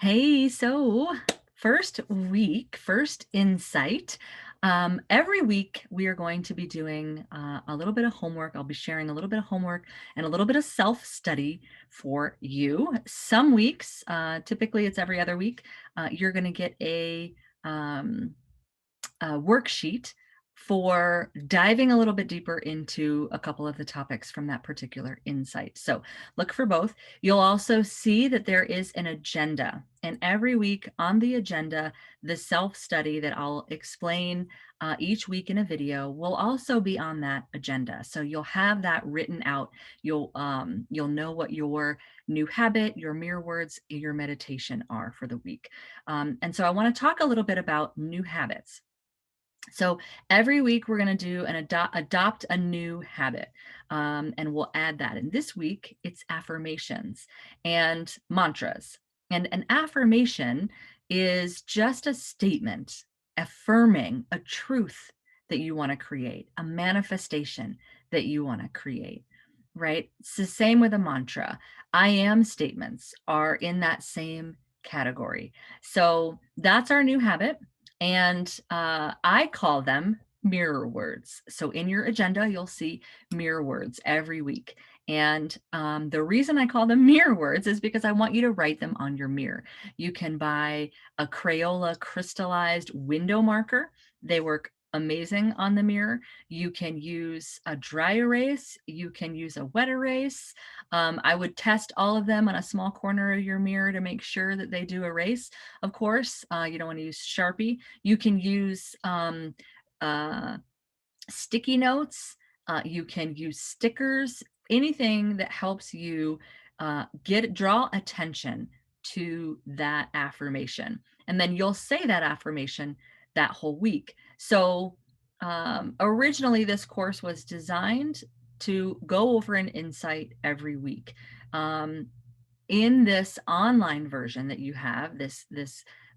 Hey, so first insight. Every week we are going to be doing a little bit of homework. I'll be sharing a little bit of homework and a little bit of self-study for you. Some weeks, typically it's every other week, you're going to get um, worksheet for diving a little bit deeper into a couple of the topics from that particular insight. So look for both. You'll also see that there is an agenda, and every week on the agenda, the self-study that I'll explain each week in a video will also be on that agenda. So you'll have that written out. You'll know what your new habit, your mirror words, your meditation are for the week. And so I want to talk a little bit about new habits. So every week we're going to do an adopt a new habit, and we'll add that. And this week it's affirmations and mantras. And an affirmation is just a statement affirming a truth that you want to create, a manifestation that you want to create, right? It's the same with a mantra. I am statements are in that same category. So that's our new habit. And I call them mirror words. So in your agenda, you'll see mirror words every week. And the reason I call them mirror words is because I want you to write them on your mirror. You can buy a Crayola crystallized window marker. They work amazing on the mirror. You can use a dry erase. You can use a wet erase. I would test all of them on a small corner of your mirror to make sure that they do erase. Of course, you don't want to use Sharpie. You can use uh, sticky notes. You can use stickers, anything that helps you draw attention to that affirmation. And then you'll say that affirmation that whole week. So originally this course was designed to go over an insight every week. In this online version that you have, this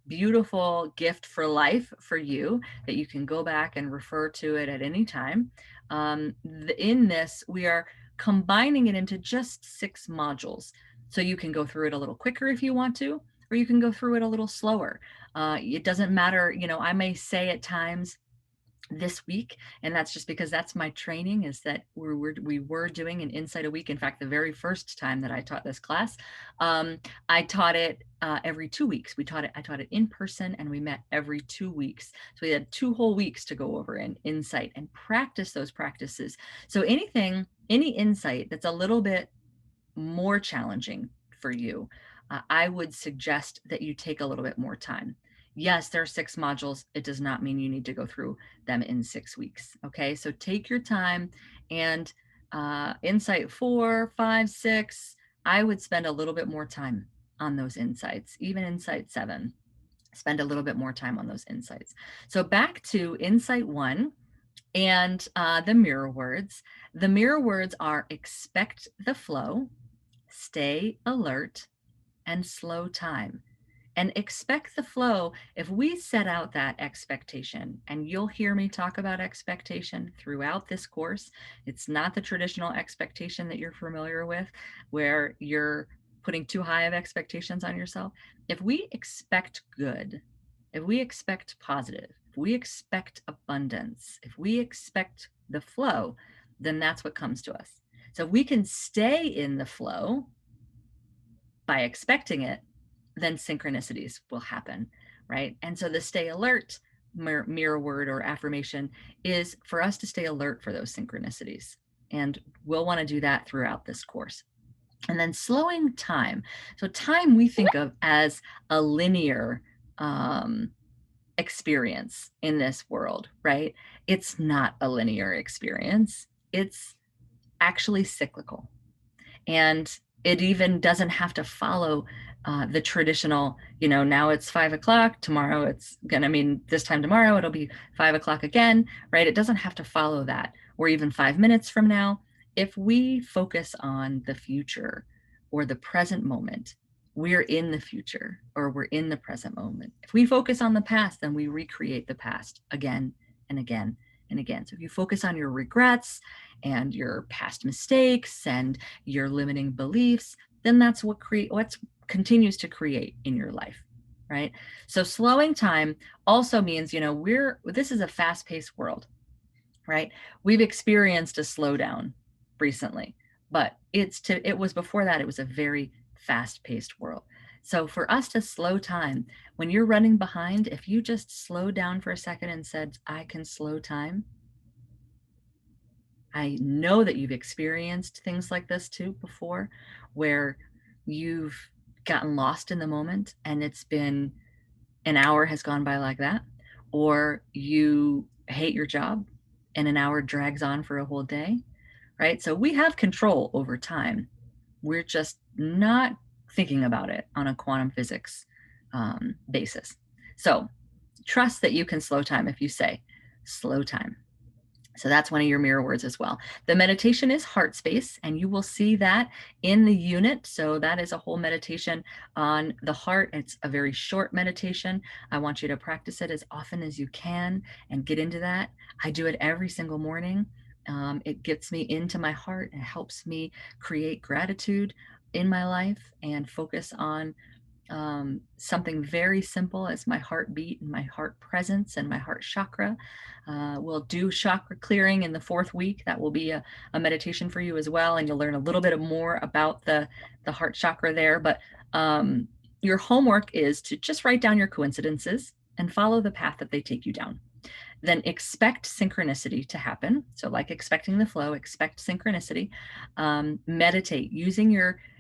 beautiful gift for life for you that you can go back and refer to it at any time. In this, we are combining it into just 6 modules. So you can go through it a little quicker if you want to, or you can go through it a little slower. It doesn't matter, I may say at times, this week, and that's just because that's my training, is that we were doing an insight a week. In fact, the very first time that I taught this class, I taught it every 2 weeks. I taught it in person, and we met every 2 weeks. So we had 2 whole weeks to go over an insight and practice those practices. So any insight that's a little bit more challenging for you, I would suggest that you take a little bit more time. Yes, there are 6 modules. It does not mean you need to go through them in 6 weeks. Okay, so take your time, and insight 4, 5, 6, I would spend a little bit more time on those insights. Even insight 7, spend a little bit more time on those insights. So back to insight 1 and the mirror words. The mirror words are expect the flow, stay alert, and slow time. And expect the flow. If we set out that expectation, and you'll hear me talk about expectation throughout this course, it's not the traditional expectation that you're familiar with, where you're putting too high of expectations on yourself. If we expect good, if we expect positive, if we expect abundance, if we expect the flow, then that's what comes to us. So if we can stay in the flow by expecting it, then synchronicities will happen, right? And so the stay alert mirror word or affirmation is for us to stay alert for those synchronicities. And we'll want to do that throughout this course. And then slowing time. So time we think of as a linear experience in this world, right? It's not a linear experience. It's actually cyclical. And it even doesn't have to follow the traditional, now it's 5 o'clock, tomorrow this time tomorrow, it'll be 5 o'clock again, right? It doesn't have to follow that, or even 5 minutes from now. If we focus on the future or the present moment, we're in the future, or we're in the present moment. If we focus on the past, then we recreate the past again and again and again. So if you focus on your regrets and your past mistakes and your limiting beliefs, then that's continues to create in your life, right? So slowing time also means, this is a fast-paced world, right? We've experienced a slowdown recently, but it was before that, it was a very fast-paced world. So for us to slow time, when you're running behind, if you just slowed down for a second and said, I can slow time, I know that you've experienced things like this too before, where you've gotten lost in the moment and it's been an hour has gone by like that, or you hate your job and an hour drags on for a whole day, right? So we have control over time. We're just not thinking about it on a quantum physics basis. So trust that you can slow time if you say, slow time. So that's one of your mirror words as well. The meditation is heart space, and you will see that in the unit. So that is a whole meditation on the heart. It's a very short meditation. I want you to practice it as often as you can and get into that. I do it every single morning. It gets me into my heart. It helps me create gratitude in my life and focus on something very simple as my heartbeat and my heart presence and my heart chakra. We'll do chakra clearing in the 4th week. That will be a meditation for you as well. And you'll learn a little bit more about the heart chakra there. But your homework is to just write down your coincidences and follow the path that they take you down. Then expect synchronicity to happen. So like expecting the flow, expect synchronicity. Meditate using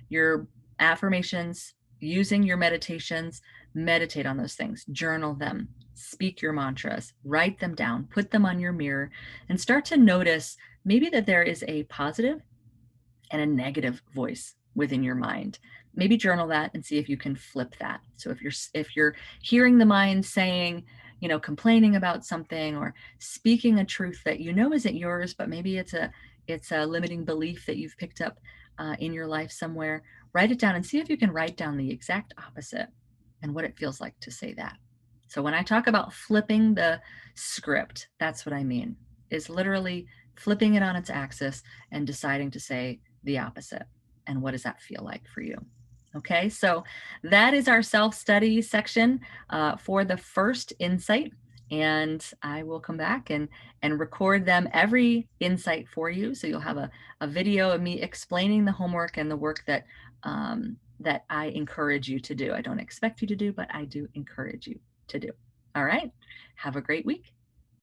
your affirmations, using your meditations, meditate on those things, journal them, speak your mantras, write them down, put them on your mirror, and start to notice maybe that there is a positive and a negative voice within your mind. Maybe journal that and see if you can flip that. So if you're hearing the mind saying, complaining about something or speaking a truth that isn't yours, but maybe it's a limiting belief that you've picked up in your life somewhere, write it down and see if you can write down the exact opposite and what it feels like to say that. So when I talk about flipping the script, that's what I mean, is literally flipping it on its axis and deciding to say the opposite. And what does that feel like for you? Okay, so that is our self-study section for the first insight. And I will come back and record them every insight for you. So you'll have a video of me explaining the homework and the work that that I encourage you to do. I don't expect you to do, but I do encourage you to do. All right, have a great week.